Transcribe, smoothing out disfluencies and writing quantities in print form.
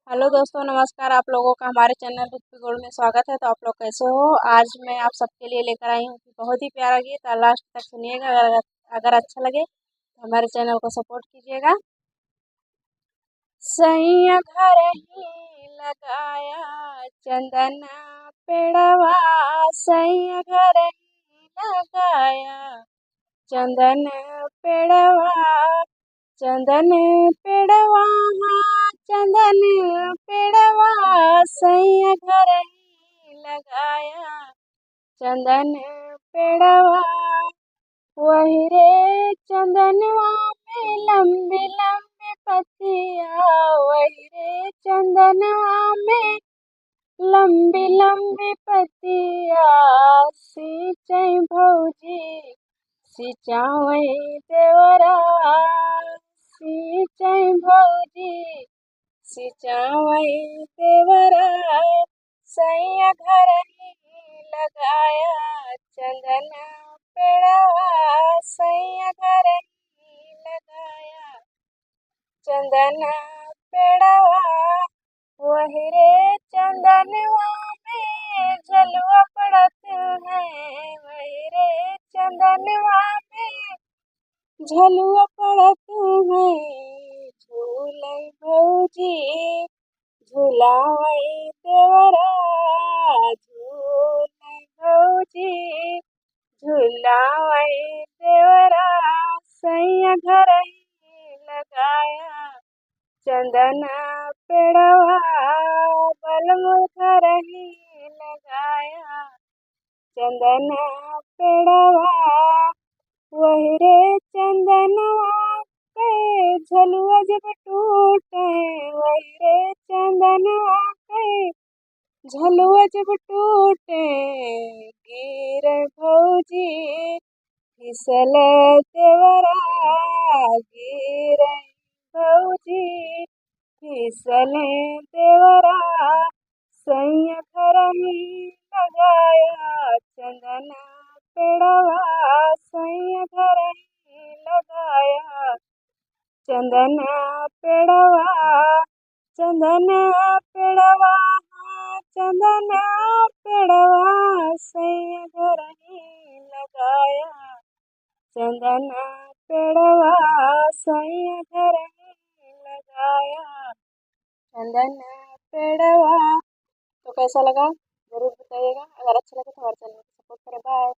Hello दोस्तों, नमस्कार। आप लोगों का हमारे चैनल रुपी गोल्ड में स्वागत है। तो आप लोग कैसे हो? आज मैं आप सबके लिए लेकर आई हूँ बहुत ही प्यारा गीत। लास्ट तक सुनिएगा। अगर अच्छा लगे तो हमारे चैनल को सपोर्ट कीजिएगा। सैया घर ही लगाया चंदन पेड़वा, सैया घर ही लगाया चंदन पेड़वा, चंदन पेड़वा, हाँ, चंदन पेड़वा, सैया घर ही लगाया चंदन पेड़वा। वही रे चंदनवा में लंबी लंबी पत्तियाँ, वही रे चंदनवा में लंबी लंबी पत्तियाँ, सिंचाई भौजी सिंचाई देवरा, सिंचाई भौजी सिंचाई देवरा, सैया घर ही लगाया चंदन पेड़वा, सैया घर ही लगाया चंदन पेड़वा। वही रे चंदनवा में झलुआ पड़त है, वही रे चंदनवा में झलुआ पड़त है, झूले भौजी झूलावई देवरा, झूले भौजी झूलावई देवरा, सैया घर ही लगाया चंदन पेड़वा, बलमु घर ही लगाया चंदन पेड़वा। वही रे चंदनवा के झलुआ जब टूटे, वही रे चंदनवा के झलुआ जब टूटे, गिरे भौजी फिसले देवरा, गिरे भौजी फिसले देवरा, सैया घर ही लगाया चंदन पेड़वा, सैया घर ही लगाया चंदन पेड़वा, चंदन पेड़वा, हाँ, चंदन पेड़वा, सैया घर ही लगाया चंदन पेड़वा, सैया घर ही लगाया चंदन पेड़वा। तो कैसा लगा जरूर बताइएगा। अगर अच्छा लगे तो हमारे चैनल को सपोर्ट करें। बाय।